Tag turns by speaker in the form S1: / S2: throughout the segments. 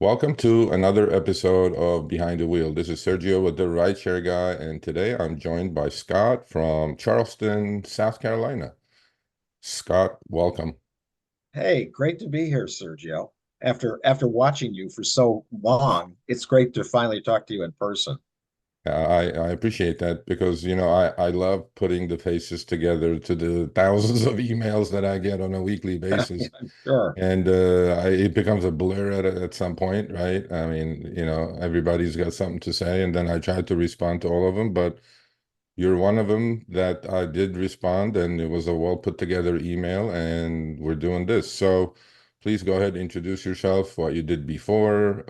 S1: Welcome to another episode of Behind the Wheel. This is Sergio with the Rideshare Guy, and today I'm joined by Scott from Charleston, South Carolina. Scott, welcome.
S2: Hey, great to be here, Sergio. After watching you for so long, it's great to finally talk to you in person.
S1: I appreciate that because I love putting the faces together to the thousands of emails that I get on a weekly basis.
S2: I'm sure.
S1: And it becomes a blur at some point, right? I mean, everybody's got something to say, and then I try to respond to all of them, but you're one of them that I did respond, and it was a well put together email, and we're doing this. So please go ahead, introduce yourself, what you did before,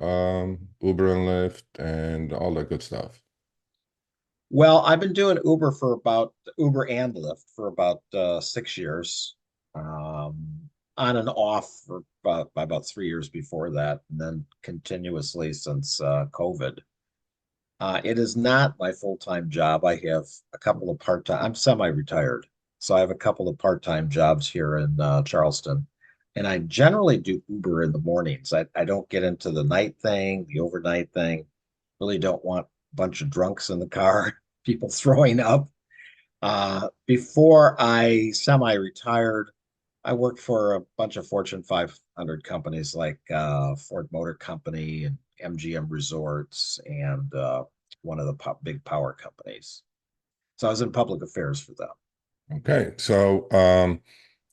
S1: Uber and Lyft, and all that good stuff.
S2: Well, I've been doing Uber and Lyft for about 6 years, on and off for about 3 years before that, and then continuously since COVID. It is not my full-time job. I have a couple of part-time. I'm semi-retired, so I have a couple of part-time jobs here in Charleston, and I generally do Uber in the mornings. I don't get into the night thing, the overnight thing. Really don't want a bunch of drunks in the car, people throwing up. Before I semi-retired, I worked for a bunch of Fortune 500 companies like Ford Motor Company and MGM Resorts and one of the big power companies. So I was in public affairs for them.
S1: Okay, so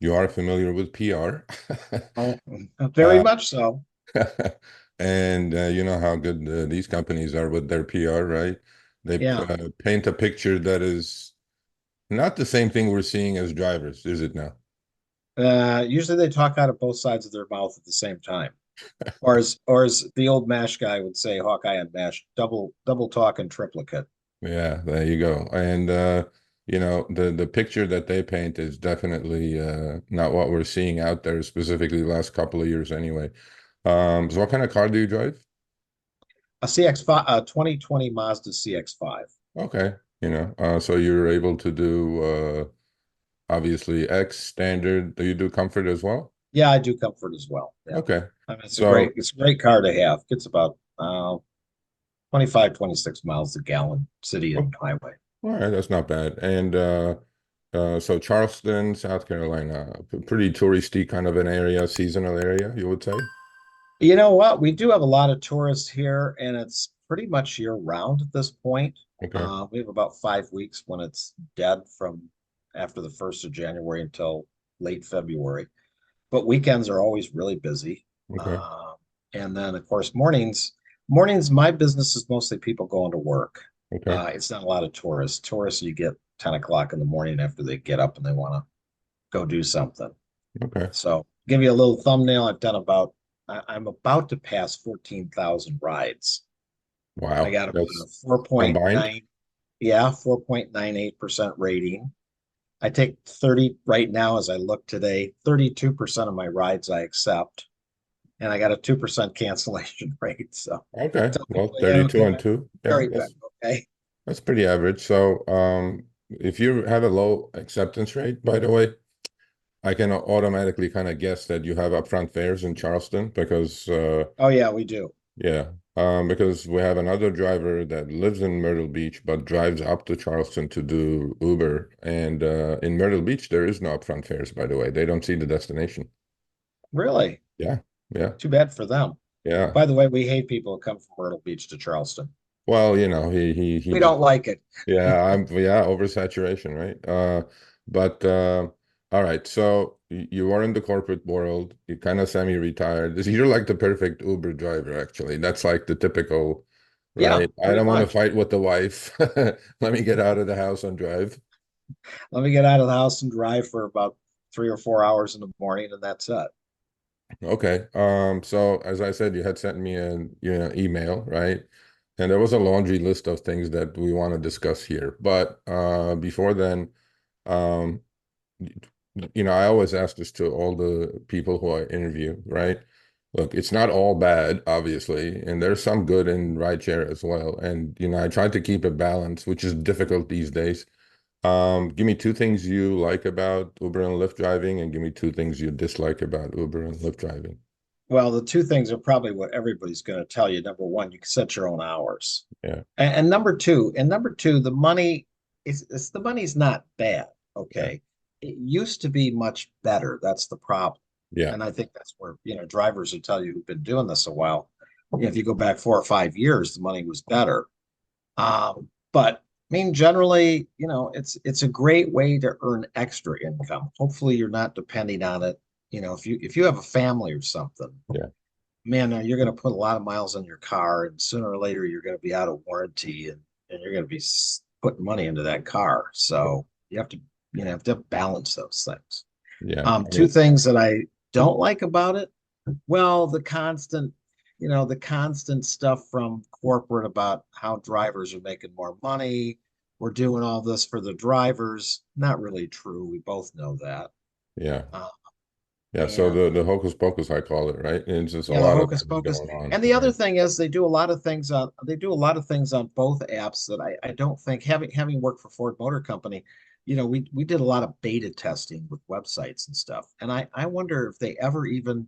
S1: you are familiar with PR.
S2: Oh, very
S1: uh,
S2: much so.
S1: and you know how good these companies are with their PR, right? They
S2: Yeah.
S1: paint a picture that is not the same thing we're seeing as drivers, is it now?
S2: Usually they talk out of both sides of their mouth at the same time. Or as the old MASH guy would say, Hawkeye and MASH, double talk and triplicate.
S1: Yeah, there you go. And the picture that they paint is definitely not what we're seeing out there, specifically the last couple of years anyway. So what kind of car do you drive?
S2: A CX5, a 2020 Mazda CX5.
S1: Okay, so you're able to do obviously X standard. Do you do comfort as well?
S2: Yeah, I do comfort as well. Yeah.
S1: Okay.
S2: I mean, it's a great,
S1: So
S2: it's a great car to have. It's about 25, 26 miles a gallon, city
S1: oh,
S2: and highway.
S1: all right, that's not bad. And so Charleston, South Carolina, pretty touristy kind of an area, seasonal area, you would say?
S2: You know what? We do have a lot of tourists here, and it's pretty much year round at this point.
S1: Okay.
S2: We have about 5 weeks when it's dead from after the 1st of January until late February. But weekends are always really busy.
S1: Okay.
S2: And then, of course, mornings, my business is mostly people going to work.
S1: Okay.
S2: It's not a lot of tourists. Tourists, you get 10 o'clock in the morning after they get up and they want to go do something.
S1: Okay.
S2: So, give you a little thumbnail. I'm about to pass 14,000 rides. I
S1: Wow.
S2: got about a
S1: That's combined.
S2: 4.9, yeah, 4.98% rating. I take 30 right now as I look today, 32% of my rides I accept, and I got a 2% cancellation rate. So
S1: Okay.
S2: tell
S1: Well,
S2: people,
S1: 32 and 2. Yeah,
S2: very good. Okay.
S1: that's pretty average. So, if you have a low acceptance rate, by the way, I can automatically kind of guess that you have upfront fares in Charleston because
S2: Oh yeah, we do.
S1: yeah, because we have another driver that lives in Myrtle Beach but drives up to Charleston to do Uber. And in Myrtle Beach, there is no upfront fares, by the way. They don't see the destination.
S2: Really?
S1: Yeah, yeah,
S2: Too bad for them.
S1: yeah.
S2: By the way, we hate people who come from Myrtle Beach to Charleston.
S1: Well, he
S2: We
S1: just
S2: don't like it.
S1: yeah, oversaturation, right? But all right, so you are in the corporate world, you kind of semi-retired. You're like the perfect Uber driver, actually. That's like the typical,
S2: Yeah,
S1: right? I
S2: pretty
S1: don't want to
S2: much.
S1: fight with the wife. Let me get out of the house and drive.
S2: Let me get out of the house and drive for about 3 or 4 hours in the morning, and that's it.
S1: Okay. So as I said, you had sent me an email, right? And there was a laundry list of things that we want to discuss here. But before then, um, I always ask this to all the people who I interview, right? Look, it's not all bad, obviously, and there's some good in rideshare as well. And I try to keep it balanced, which is difficult these days. Give me two things you like about Uber and Lyft driving, and give me two things you dislike about Uber and Lyft driving.
S2: Well, the two things are probably what everybody's going to tell you. Number one, you can set your own hours.
S1: Yeah,
S2: And number two, the money is the money's not bad.
S1: yeah,
S2: Okay. It used to be much better. That's the problem.
S1: yeah,
S2: And I think that's where, drivers will tell you who've been doing this a while. If you go back 4 or 5 years, the money was better. But I mean, generally, it's a great way to earn extra income. Hopefully, you're not depending on it. If you have a family or something,
S1: yeah,
S2: man, you're going to put a lot of miles on your car, and sooner or later, you're going to be out of warranty, and you're going to be putting money into that car. So you have to balance those things.
S1: yeah. I
S2: Two
S1: mean,
S2: things that I don't like about it. Well, the constant stuff from corporate about how drivers are making more money. We're doing all this for the drivers. Not really true. We both know that.
S1: yeah,
S2: Uh,
S1: yeah. So
S2: and
S1: the hocus pocus, I call it, right? It's just a
S2: the
S1: lot of
S2: hocus
S1: that
S2: pocus.
S1: going on,
S2: And the other
S1: right?
S2: thing is they do a lot of things on both apps that I don't think having worked for Ford Motor Company, we did a lot of beta testing with websites and stuff. And I wonder if they ever even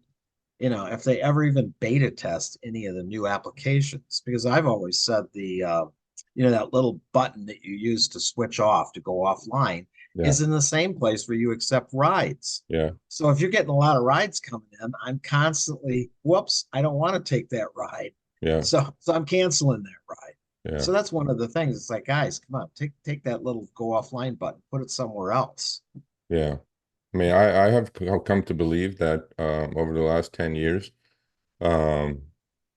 S2: beta test any of the new applications, because I've always said that little button that you use to switch off to go offline
S1: Yeah,
S2: is in the same place where you accept rides.
S1: yeah,
S2: So if you're getting a lot of rides coming in, I'm constantly, whoops, I don't want to take that ride.
S1: yeah,
S2: So I'm canceling that ride.
S1: yeah,
S2: So that's one of the things. It's like, guys, come on, take that little go offline button, put it somewhere else.
S1: yeah. I mean, I have come to believe that over the last 10 years, um,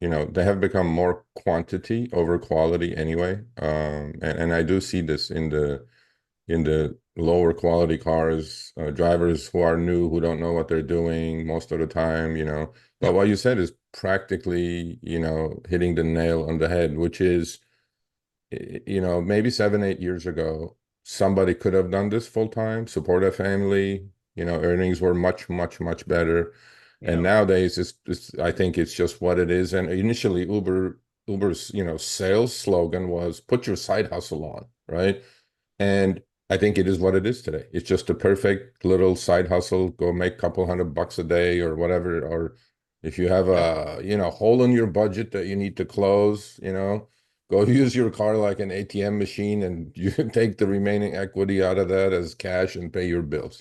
S1: they have become more quantity over quality anyway. And I do see this in the lower quality cars, drivers who are new, who don't know what they're doing most of the time. But
S2: Yeah.
S1: what you said is practically, hitting the nail on the head, which is, maybe 7, 8 years ago, somebody could have done this full time, support a family, earnings were much, much, much better. And
S2: Yeah.
S1: nowadays, I think it's just what it is. And initially, Uber's, sales slogan was put your side hustle on, right? And I think it is what it is today. It's just a perfect little side hustle. Go make a couple $100 a day or whatever. Or if you have
S2: Yeah.
S1: a, hole in your budget that you need to close, go use your car like an ATM machine and you take the remaining equity out of that as cash and pay your bills.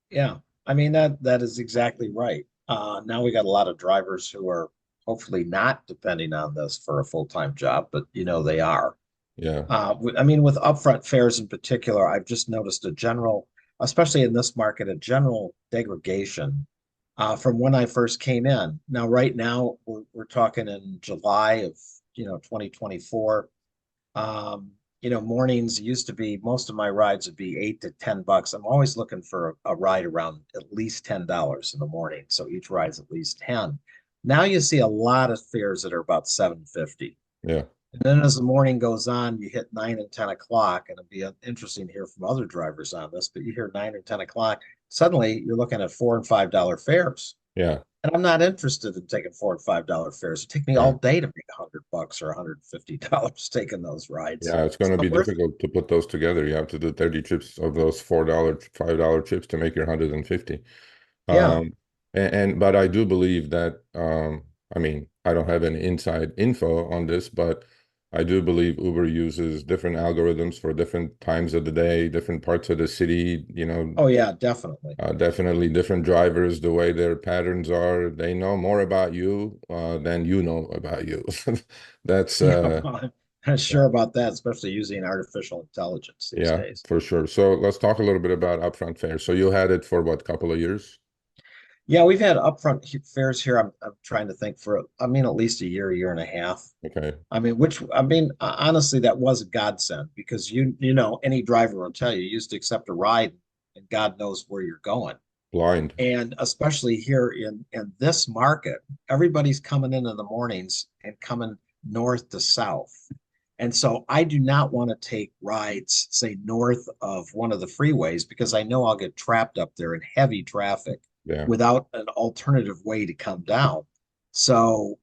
S2: Yeah. I mean, that is exactly right. Now we got a lot of drivers who are hopefully not depending on this for a full-time job, but they are.
S1: Yeah.
S2: I mean, with upfront fares in particular, I've just noticed especially in this market, a general degradation from when I first came in. Now, right now, we're talking in July of 2024. Mornings used to be most of my rides would be $8 to $10. I'm always looking for a ride around at least $10 in the morning, so each ride's at least 10. Now you see a lot of fares that are about 750.
S1: Yeah.
S2: And then as the morning goes on, you hit 9 and 10 o'clock, and it'd be interesting to hear from other drivers on this, but you hear 9 and 10 o'clock, suddenly you're looking at $4 and $5 fares.
S1: Yeah.
S2: And I'm not interested in taking $4 and $5 fares. It take me all
S1: Right.
S2: day to make $100 or $150 taking those rides.
S1: Yeah, it's going
S2: It's
S1: to be
S2: not worth it.
S1: difficult to put those together. You have to do 30 trips of those $4, $5 trips to make your 150.
S2: Yeah.
S1: But I do believe that I mean, I don't have any inside info on this, but I do believe Uber uses different algorithms for different times of the day, different parts of the city,
S2: Oh yeah, definitely.
S1: definitely different drivers, the way their patterns are. They know more about you than you know about you. That's
S2: Yeah, I'm sure about that, especially using artificial intelligence these
S1: yeah,
S2: days.
S1: for sure. So let's talk a little bit about upfront fares. So you had it for what, couple of years?
S2: Yeah, we've had upfront fares here. I'm trying to think at least a year and a half.
S1: Okay.
S2: Honestly, that was a godsend because any driver will tell you used to accept a ride and God knows where you're going.
S1: Blind.
S2: And especially here in this market, everybody's coming in the mornings and coming north to south. And so I do not want to take rides, say, north of one of the freeways because I know I'll get trapped up there in heavy traffic
S1: Yeah.
S2: without an alternative way to come down. So,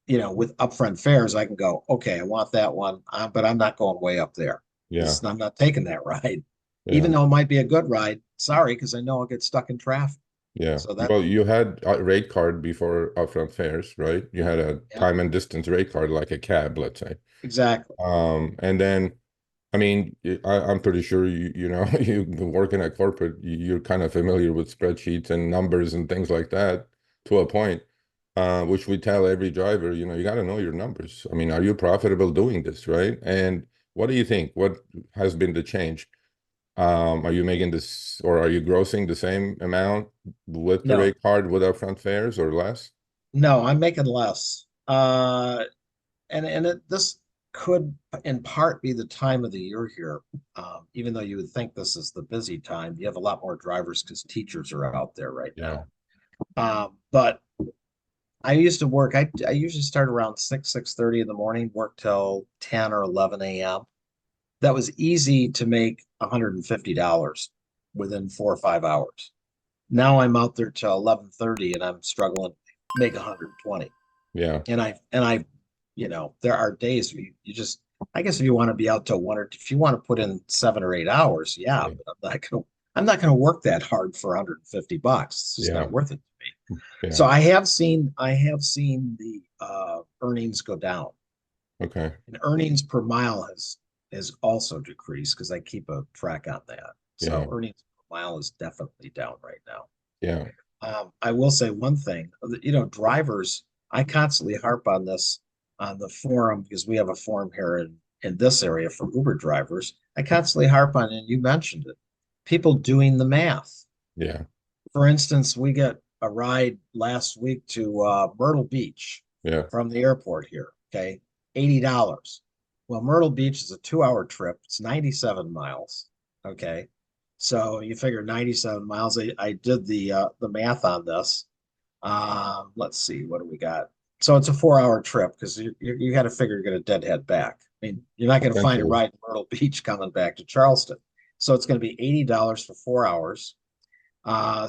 S2: with upfront fares, I can go, okay, I want that one, but I'm not going way up there
S1: Yeah.
S2: because I'm not taking that ride, even
S1: Yeah.
S2: though it might be a good ride. Sorry, because I know I'll get stuck in traffic.
S1: Yeah.
S2: So that,
S1: Well, you had a rate card before upfront fares, right? You had a
S2: yeah,
S1: time and distance rate card like a cab, let's say.
S2: exactly.
S1: And then I mean, I'm pretty sure you know you've been working at corporate, you're kind of familiar with spreadsheets and numbers and things like that to a point, which we tell every driver, you know, you got to know your numbers. I mean, are you profitable doing this, right? And what do you think? What has been the change? Are you making this, or are you grossing the same amount with the
S2: No,
S1: rate card with upfront fares or less?
S2: no, I'm making less. This could in part be the time of the year here. Even though you would think this is the busy time, you have a lot more drivers because teachers are out there right
S1: Yeah,
S2: now. But I used to work. I usually start around 6:30 in the morning, work till 10 or 11 a.m. That was easy to make $150 within 4 or 5 hours. Now I'm out there till 11:30 and I'm struggling to make 120.
S1: yeah,
S2: And I, there are days where you just, I guess if you want to be out till one, or if you want to put in 7 or 8 hours, yeah,
S1: yeah,
S2: but I'm not gonna work that hard for $150. It's just
S1: yeah,
S2: not worth it to me.
S1: yeah.
S2: So I have seen the earnings go down,
S1: Okay.
S2: and earnings per mile has also decreased because I keep a track on that. So
S1: Yeah,
S2: earnings per mile is definitely down right now.
S1: yeah,
S2: I will say one thing, drivers, I constantly harp on this on the forum because we have a forum here in this area for Uber drivers. I constantly harp on it, and you mentioned it. People doing the math.
S1: yeah,
S2: For instance, we get a ride last week to Myrtle Beach
S1: yeah.
S2: from the airport here. Okay, $80. Well, Myrtle Beach is a 2 hour trip. It's 97 miles. Okay, so you figure 97 miles. I did the math on this. Let's see, what do we got? So it's a 4 hour trip because you got to figure you're going to deadhead back. I mean, you're not going to find a
S1: Essentially,
S2: ride in Myrtle Beach coming back to Charleston. So it's going to be $80 for 4 hours.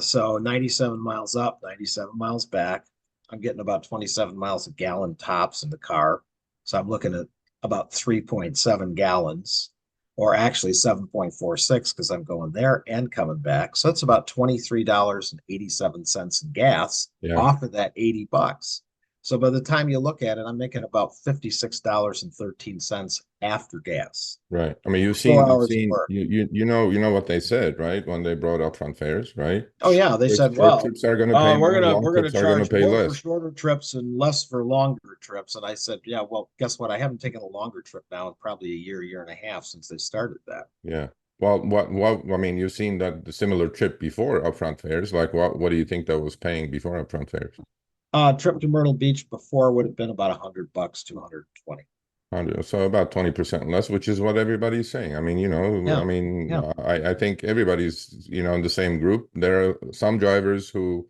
S2: So 97 miles up, 97 miles back. I'm getting about 27 miles a gallon tops in the car. So I'm looking at about 3.7 gallons, or actually 7.46 because I'm going there and coming back. So it's about $23.87 in gas
S1: yeah.
S2: off of that $80. So by the time you look at it, I'm making about $56.13 after gas
S1: Right. I mean,
S2: for four
S1: you've
S2: hours of
S1: seen,
S2: work.
S1: you know what they said, right? When they brought upfront fares, right?
S2: Oh yeah, they said,
S1: Short
S2: well,
S1: trips are going to pay
S2: we're
S1: more,
S2: gonna
S1: long
S2: we're gonna
S1: trips are going to
S2: charge
S1: pay
S2: more for
S1: less.
S2: shorter trips and less for longer trips. And I said, yeah, well, guess what? I haven't taken a longer trip now in probably a year and a half since they started that.
S1: Yeah. Well, I mean, you've seen that the similar trip before upfront fares. Like, what do you think that was paying before upfront fares?
S2: Trip to Myrtle Beach before would have been about $100, 220.
S1: So about 20% less, which is what everybody's saying. I mean, you know, I
S2: Yeah,
S1: mean,
S2: yeah,
S1: I think everybody's, you know, in the same group. There are some drivers who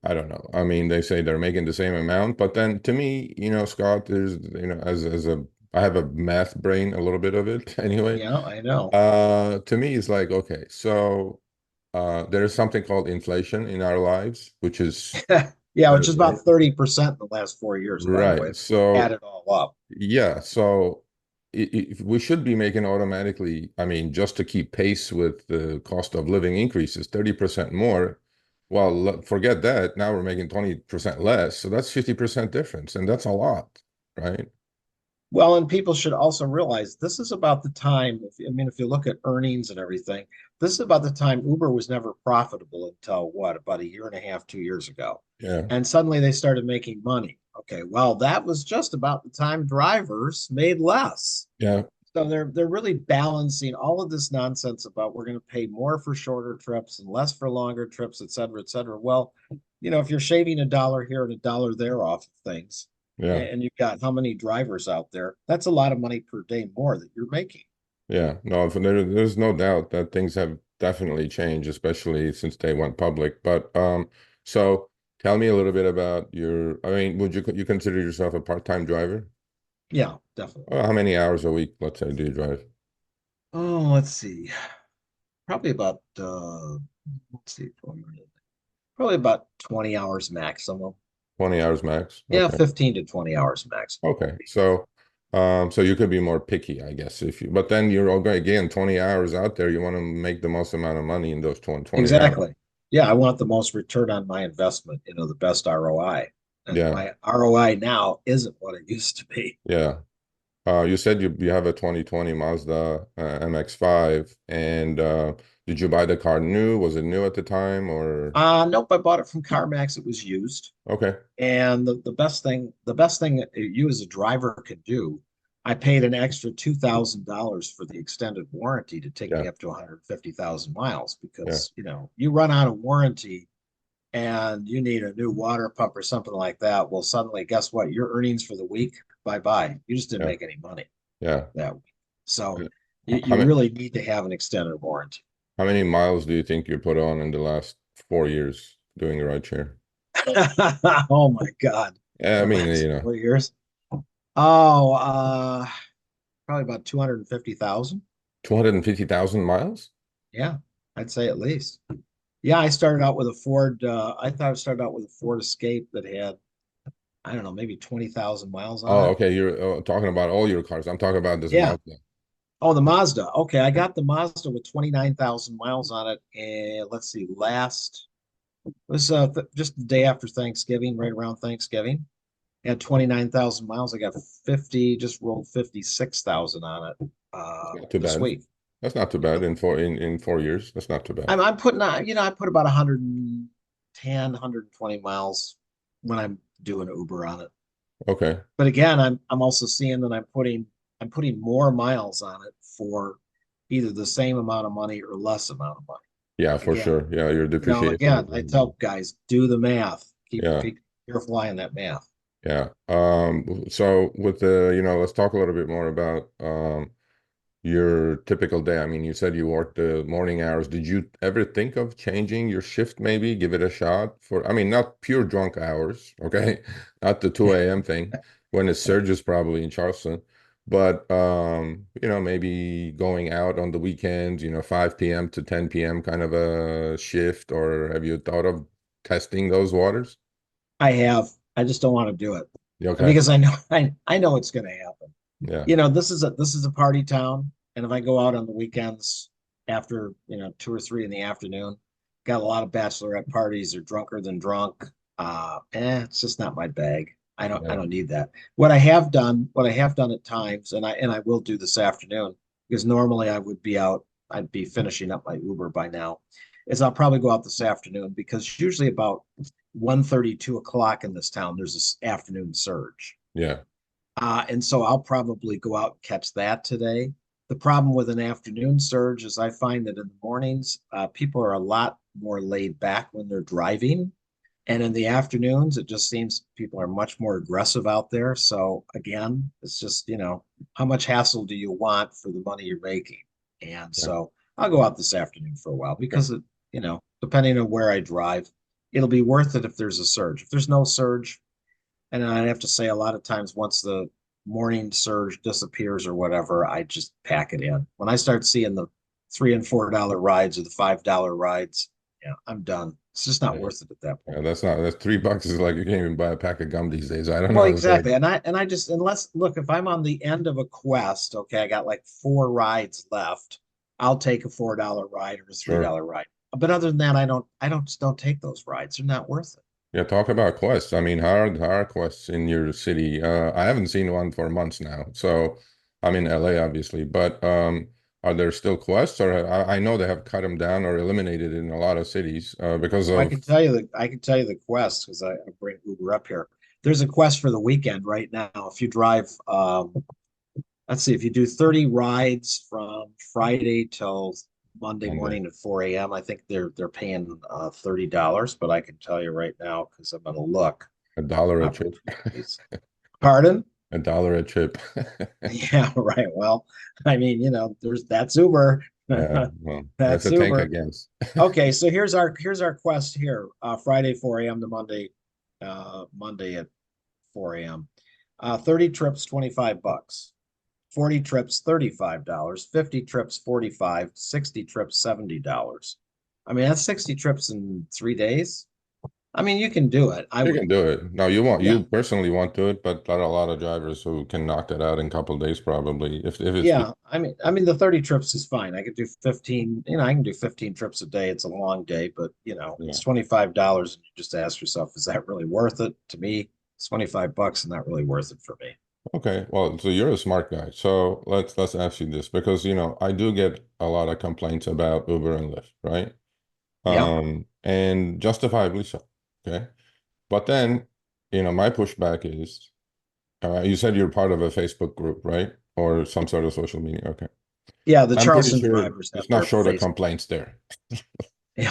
S1: I don't know. I mean, they say they're making the same amount, but then to me, you know, Scott, there's, you know, as a I have a math brain, a little bit of it anyway.
S2: yeah, I know.
S1: To me, it's like, okay, so there is something called inflation in our lives, which is
S2: Yeah, which is about 30% in the last 4 years, by the way.
S1: right.
S2: Add
S1: So
S2: it all up.
S1: yeah, so we should be making automatically, I mean, just to keep pace with the cost of living increases, 30% more. Well, forget that. Now we're making 20% less. So that's 50% difference. And that's a lot, right?
S2: Well, and people should also realize this is about the time. If you look at earnings and everything, this is about the time Uber was never profitable until what, about a year and a half, 2 years ago.
S1: Yeah.
S2: And suddenly they started making money. Okay, well, that was just about the time drivers made less.
S1: Yeah.
S2: So they're really balancing all of this nonsense about we're going to pay more for shorter trips and less for longer trips, et cetera, et cetera. Well, if you're shaving a dollar here and a dollar there off of things,
S1: Yeah.
S2: and you've got how many drivers out there, that's a lot of money per day more that you're making.
S1: Yeah. No, there's no doubt that things have definitely changed, especially since they went public. But so tell me a little bit about I mean, would you consider yourself a part-time driver?
S2: Yeah, definitely.
S1: How many hours a week, let's say, do you drive?
S2: Oh, let's see. Probably about let's see, probably about 20 hours maximum.
S1: 20 hours max.
S2: Yeah,
S1: Okay.
S2: 15 to 20 hours maximum.
S1: Okay. So you could be more picky, I guess, but then you're all going again, 20 hours out there, you want to make the most amount of money in those 20 hours.
S2: Exactly. Yeah, I want the most return on my investment, the best ROI. And
S1: Yeah,
S2: my ROI now isn't what it used to be.
S1: yeah. You said you have a 2020 Mazda MX-5, and did you buy the car new? Was it new at the time, or
S2: Nope, I bought it from CarMax. It was used.
S1: okay?
S2: And the best thing that you as a driver could do, I paid an extra $2,000 for the extended warranty to take
S1: Yeah,
S2: me up to 150,000 miles
S1: yeah,
S2: because, you run out of warranty and you need a new water pump or something like that. Well, suddenly, guess what? Your earnings for the week, bye bye. You just didn't
S1: yeah,
S2: make any money
S1: yeah.
S2: that week. So
S1: Uh,
S2: you,
S1: How
S2: you
S1: many
S2: really need to have an extended warranty.
S1: how many miles do you think you put on in the last 4 years doing rideshare?
S2: Oh my God.
S1: Yeah, I
S2: The
S1: mean,
S2: last 4 years. Oh, probably about 250,000.
S1: 250,000 miles?
S2: Yeah, I'd say at least. Yeah, I started out with a Ford. I thought I started out with a Ford Escape that had, I don't know, maybe 20,000 miles on
S1: Oh,
S2: it.
S1: okay. You're talking about all your cars. I'm talking about this
S2: Yeah.
S1: Mazda.
S2: Oh, the Mazda. Okay, I got the Mazda with 29,000 miles on it. And let's see, last it was just the day after Thanksgiving, right around Thanksgiving. Had 29,000 miles. I got 50, just rolled 56,000 on it
S1: Not too
S2: this
S1: bad.
S2: week.
S1: That's not too bad in 4 years. That's not too bad.
S2: I'm putting on, I put about 110, 120 miles when I'm doing Uber on it.
S1: Okay.
S2: But again, I'm also seeing that I'm putting more miles on it for either the same amount of money or less amount of money.
S1: Yeah, for
S2: Again,
S1: sure. Yeah, your depreciation
S2: again,
S1: is
S2: I
S1: really
S2: tell
S1: low.
S2: guys, do the math. Keep,
S1: Yeah,
S2: keep careful eye on that math.
S1: yeah. So with let's talk a little bit more about your typical day. I mean, you said you work the morning hours. Did you ever think of changing your shift, maybe give it a shot I mean, not pure drunk hours, okay? Not the 2 a.m. thing when it surges probably in Charleston, but maybe going out on the weekends, 5 p.m. to 10 p.m. kind of a shift, or have you thought of testing those waters?
S2: I have. I just don't want to do it
S1: Okay.
S2: because I know it's going to happen.
S1: Yeah.
S2: This is a party town, and if I go out on the weekends after 2 or 3 in the afternoon, got a lot of bachelorette parties. They're drunker than drunk. It's just not my bag. I don't I
S1: Yeah.
S2: don't need that. What I have done at times, and I will do this afternoon because normally I would be out. I'd be finishing up my Uber by now. Is I'll probably go out this afternoon because usually about 1:30, 2 o'clock in this town, there's this afternoon surge.
S1: Yeah.
S2: And so I'll probably go out and catch that today. The problem with an afternoon surge is I find that in the mornings, people are a lot more laid back when they're driving. And in the afternoons, it just seems people are much more aggressive out there. So again, it's just, how much hassle do you want for the money you're making? And
S1: Yeah.
S2: so I'll go out this afternoon for a while because depending on where I drive, it'll be worth it if there's a surge. If there's no surge, and I have to say, a lot of times, once the morning surge disappears or whatever, I just pack it in. When I start seeing the $3 and $4 rides or the $5 rides, yeah, I'm done. It's just not
S1: Yeah.
S2: worth it at that
S1: Yeah,
S2: point.
S1: that's $3 is like you can't even buy a pack of gum these days. I don't
S2: Well,
S1: know. It's like,
S2: exactly. And I just unless look, if I'm on the end of a quest, okay, I got like 4 rides left, I'll take a $4 ride or a three
S1: sure.
S2: dollar ride. But other than that, I don't take those rides. They're not worth it.
S1: Yeah, talk about quests. I mean, how are quests in your city? I haven't seen one for months now. So I'm in LA, obviously, but are there still quests, or I know they have cut them down or eliminated in a lot of cities because
S2: Well, I
S1: of
S2: can tell you the quest because I bring Uber up here. There's a quest for the weekend right now. If you drive, let's see, if you do 30 rides from Friday till Monday
S1: Monday,
S2: morning at 4 a.m., I think they're paying $30. But I can tell you right now because I'm gonna look
S1: $1 a trip,
S2: opportunities. Pardon?
S1: $1 a trip.
S2: Yeah, right. Well, I mean, that's Uber.
S1: Yeah, well, that's
S2: That's
S1: a tank, I
S2: Uber.
S1: guess.
S2: Okay, so here's our quest here. Friday 4 a.m. to Monday at 4 a.m. 30 trips, $25. 40 trips, $35. 50 trips, 45. 60 trips, $70. I mean, that's 60 trips in 3 days. I mean, you can do it. I
S1: You
S2: would,
S1: can do it. Now
S2: yeah,
S1: you personally want to do it, but there are a lot of drivers who can knock that out in a couple of days probably. If it's
S2: yeah. I mean, the 30 trips is fine. I could do 15, I can do 15 trips a day. It's a long day, but
S1: yeah.
S2: it's $25. And you just ask yourself, is that really worth it? To me, it's 25 bucks and not really worth it for me.
S1: Okay, well, so you're a smart guy. So let's ask you this because I do get a lot of complaints about Uber and Lyft, right?
S2: Yeah.
S1: And justifiably so. Okay. But then, my pushback is you said you're part of a Facebook group, right? Or some sort of social media. Okay.
S2: Yeah. The
S1: I'm pretty
S2: Charleston
S1: sure
S2: drivers have
S1: it's not
S2: their
S1: short of
S2: face.
S1: complaints there.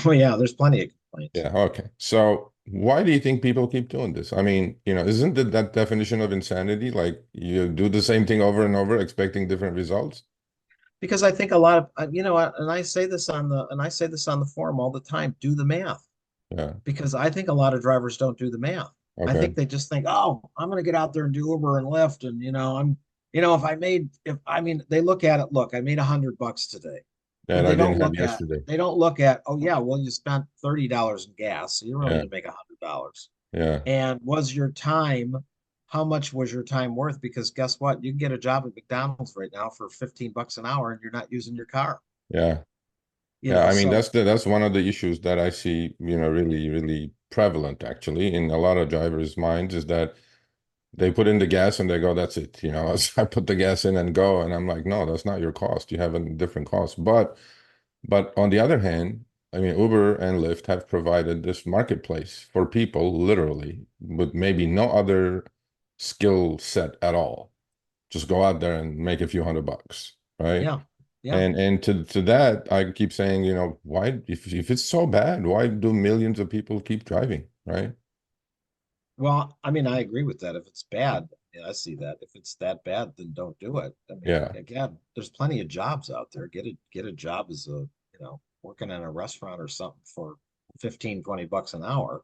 S2: Oh, yeah. There's plenty of complaints
S1: Yeah, okay. So why do you think people keep doing this? I mean, isn't it that definition of insanity? Like you do the same thing over and over, expecting different results?
S2: because I think a lot of, and I say this on the forum all the time, do the math.
S1: Yeah.
S2: Because I think a lot of drivers don't do the math. I
S1: Okay.
S2: think they just think, oh, I'm going to get out there and do Uber and Lyft. And, if I mean, they look at it, look, I made $100 today,
S1: Yeah,
S2: but
S1: and I didn't have yesterday.
S2: they don't look at, oh yeah, well, you spent $30 in gas. So you really
S1: Yeah.
S2: did make $100.
S1: Yeah.
S2: And how much was your time worth? Because guess what? You can get a job at McDonald's right now for 15 bucks an hour and you're not using your car,
S1: Yeah. Yeah. I mean,
S2: so
S1: that's one of the issues that I see, really, really prevalent actually in a lot of drivers' minds is that they put in the gas and they go, that's it. I put the gas in and go. And I'm like, no, that's not your cost. You have a different cost. But on the other hand, I mean, Uber and Lyft have provided this marketplace for people literally with maybe no other skill set at all. Just go out there and make a few $100, right?
S2: yeah, yeah.
S1: And to that, I keep saying, why, if it's so bad, why do millions of people keep driving, right?
S2: Well, I mean, I agree with that. If it's bad, yeah, I see that. If it's that bad, then don't do it. I mean,
S1: Yeah,
S2: again, there's plenty of jobs out there. Get a job as working in a restaurant or something for 15, 20 bucks an hour.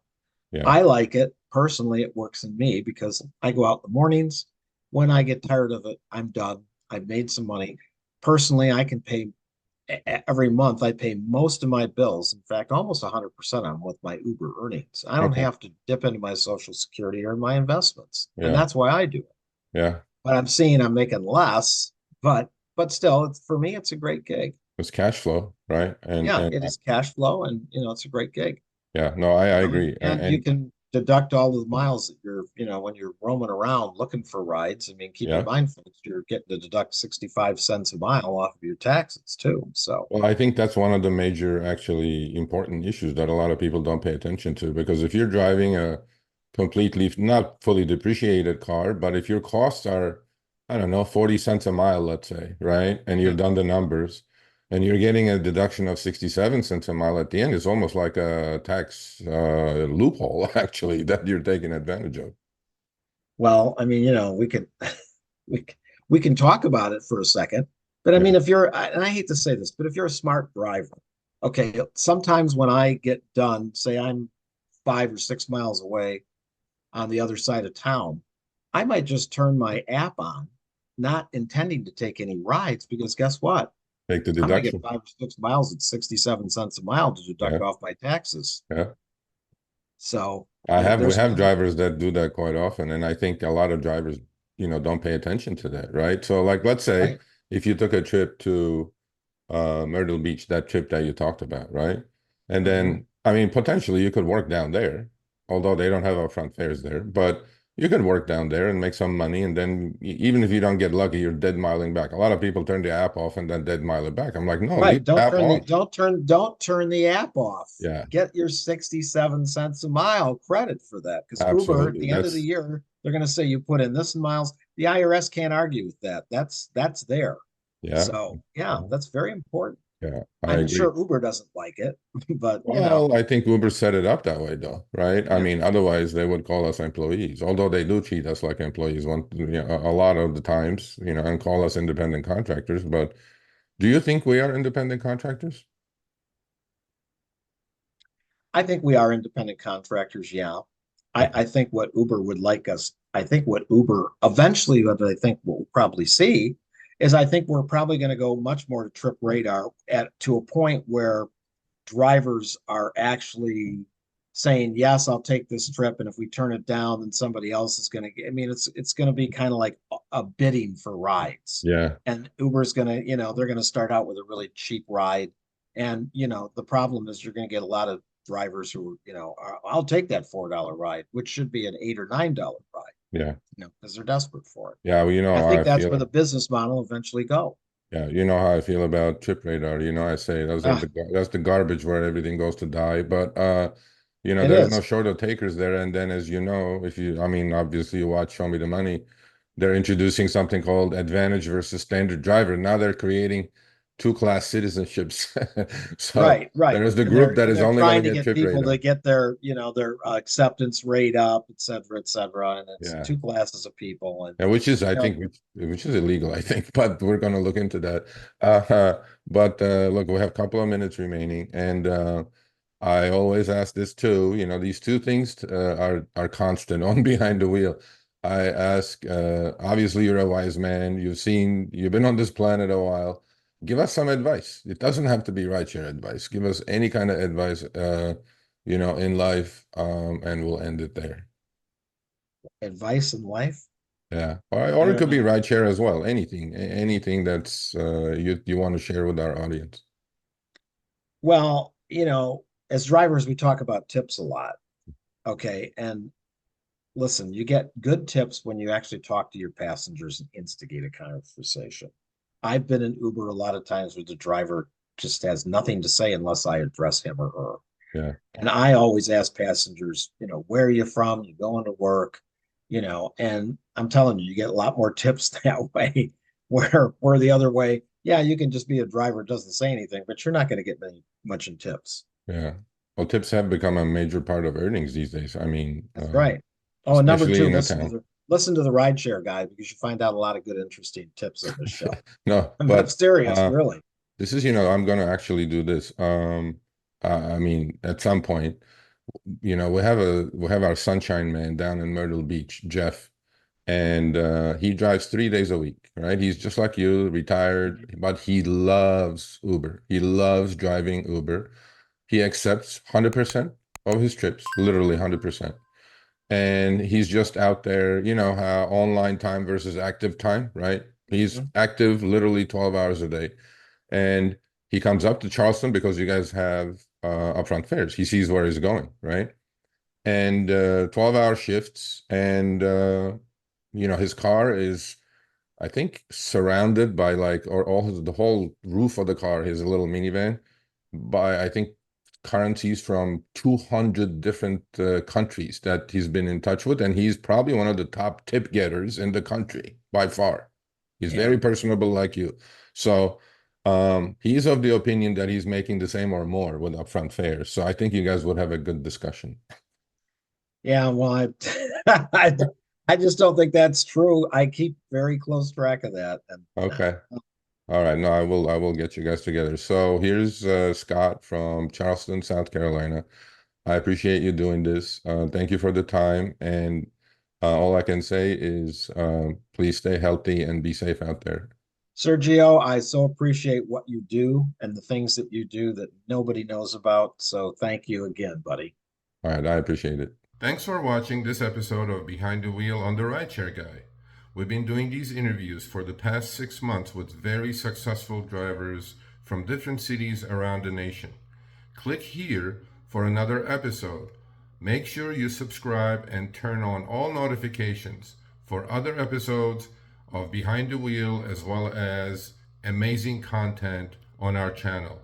S1: yeah.
S2: I like it. Personally, it works in me because I go out in the mornings. When I get tired of it, I'm done. I've made some money. Personally, I can pay every month. I pay most of my bills. In fact, almost 100% on with my Uber earnings. I don't
S1: Okay.
S2: have to dip into my Social Security or my investments, and
S1: Yeah,
S2: that's why I do it.
S1: yeah.
S2: But I'm seeing I'm making less, but still, for me, it's a great gig.
S1: It's cash flow, right?
S2: Yeah,
S1: And
S2: it is cash flow, and it's a great gig.
S1: yeah, no, I
S2: And,
S1: agree.
S2: and you can deduct all of the miles that when you're roaming around looking for rides. I mean, keep in
S1: Yeah.
S2: mind, folks, you're getting to deduct 65 cents a mile off of your taxes too. So,
S1: Well, I think that's one of the major, actually important issues that a lot of people don't pay attention to. Because if you're driving a completely, not fully depreciated car, but if your costs are, I don't know, 40 cents a mile, let's say, right? And
S2: yeah.
S1: you've done the numbers and you're getting a deduction of 67 cents a mile at the end, it's almost like a tax loophole, actually, that you're taking advantage of.
S2: Well, I mean, we can we we can talk about it for a second, but I
S1: Yeah.
S2: mean, and I hate to say this, but if you're a smart driver, okay, sometimes when I get done, say I'm 5 or 6 miles away on the other side of town, I might just turn my app on, not intending to take any rides, because guess what?
S1: Take the
S2: I'm going to get
S1: deduction.
S2: 5 or 6 miles at 67 cents a mile to deduct
S1: Yeah.
S2: off my taxes.
S1: Yeah.
S2: So
S1: We
S2: there's
S1: have
S2: plenty.
S1: drivers that do that quite often, and I think a lot of drivers, don't pay attention to that, right? So, like, let's say
S2: Right.
S1: if you took a trip to Myrtle Beach, that trip that you talked about, right? And
S2: Mhm.
S1: then, I mean, potentially you could work down there, although they don't have upfront fares there, but you could work down there and make some money, and then even if you don't get lucky, you're dead miling back. A lot of people turn the app off and then dead mile it back. I'm like, no, leave
S2: Right.
S1: the app on.
S2: Don't turn the app off.
S1: Yeah,
S2: Get your 67 cents a mile credit for that. Because Uber at
S1: absolutely.
S2: the end of the year, they're gonna say you put in this in miles. The IRS can't argue with that. That's there.
S1: Yeah,
S2: So yeah, that's very important.
S1: yeah, I
S2: I'm
S1: agree.
S2: sure Uber doesn't like it, but
S1: Well, I think Uber set it up that way, though, right? I
S2: yeah.
S1: mean, otherwise they would call us employees, although they do treat us like employees a lot of the times, and call us independent contractors. But do you think we are independent contractors?
S2: I think we are independent contractors, yeah. I
S1: Okay.
S2: think what Uber would like us, I think what Uber eventually, what I think we'll probably see is I think we're probably going to go much more to trip radar to a point where drivers are actually saying, yes, I'll take this trip. And if we turn it down, then somebody else is going to get, I mean, it's going to be kind of like a bidding for rides.
S1: Yeah.
S2: And Uber's going to, they're going to start out with a really cheap ride. And, the problem is you're going to get a lot of drivers who, I'll take that $4 ride, which should be an $8 or $9 ride,
S1: Yeah.
S2: because they're desperate for it.
S1: Yeah. Well, you know
S2: I
S1: how
S2: think
S1: I
S2: that's where
S1: feel.
S2: the business model eventually go.
S1: Yeah, you know how I feel about Trip Radar. I say
S2: Ah,
S1: that's the garbage where everything goes to die. But
S2: it
S1: there's no
S2: is.
S1: short of takers there. And then, as you know, I mean, obviously you watch Show Me the Money, they're introducing something called advantage versus standard driver. Now they're creating two-class citizenships. So
S2: Right, right.
S1: there is the
S2: And
S1: group
S2: they're
S1: that
S2: and
S1: is
S2: they're
S1: only going to
S2: trying to
S1: get
S2: get
S1: Trip
S2: people to
S1: Radar.
S2: get their acceptance rate up, et cetera, et cetera. And it's
S1: Yeah.
S2: two classes of people. And
S1: Yeah, which is, I
S2: you know,
S1: think, which is illegal, I think, but we're going to look into that. But look, we have a couple of minutes remaining, and I always ask this too. These two things are constant on behind the wheel. I ask, obviously, you're a wise man. You've been on this planet a while. Give us some advice. It doesn't have to be rideshare advice. Give us any kind of advice, in life, and we'll end it there.
S2: advice in life.
S1: Yeah, or
S2: I
S1: it
S2: don't
S1: could be
S2: know.
S1: rideshare as well. Anything that's you want to share with our audience.
S2: Well, as drivers, we talk about tips a lot. Okay. And listen, you get good tips when you actually talk to your passengers and instigate a conversation. I've been in Uber a lot of times where the driver just has nothing to say unless I address him or her.
S1: Yeah,
S2: And I always ask passengers, where are you from? You going to work? And I'm telling you, you get a lot more tips that way. Where the other way, yeah, you can just be a driver, doesn't say anything, but you're not going to get much in tips.
S1: yeah. Well, tips have become a major part of earnings these days. I mean,
S2: That's right. Oh, and number
S1: especially
S2: two,
S1: in a town.
S2: listen to the Rideshare Guy because you find out a lot of good, interesting tips in this show.
S1: No,
S2: I'm
S1: but
S2: serious, really.
S1: this is, I'm going to actually do this. I mean, at some point, we have our sunshine man down in Myrtle Beach, Jeff, and he drives 3 days a week, right? He's just like you, retired,
S2: Mhm.
S1: but he loves Uber. He loves driving Uber. He accepts 100% of his trips, literally 100%. And he's just out there, how online time versus active time, right? He's
S2: Mhm.
S1: active literally 12 hours a day. And he comes up to Charleston because you guys have upfront fares. He sees where he's going, right? And 12-hour shifts. And, his car is, I think, surrounded by or the whole roof of the car is a little minivan by, I think, currencies from 200 different countries that he's been in touch with. And he's probably one of the top tip getters in the country by far. He's
S2: Yeah.
S1: very personable like you. So he's of the opinion that he's making the same or more with upfront fares. So I think you guys would have a good discussion.
S2: Yeah, well, I, I just don't think that's true. I keep very close track of that. And
S1: Okay. All right. No, I will get you guys together. So here's Scott from Charleston, South Carolina. I appreciate you doing this. Thank you for the time. And all I can say is please stay healthy and be safe out there.
S2: Sergio, I so appreciate what you do and the things that you do that nobody knows about. So thank you again, buddy.
S1: All right. I appreciate it. Thanks for watching this episode of Behind the Wheel on the Rideshare Guy. We've been doing these interviews for the past 6 months with very successful drivers from different cities around the nation. Click here for another episode. Make sure you subscribe and turn on all notifications for other episodes of Behind the Wheel as well as amazing content on our channel.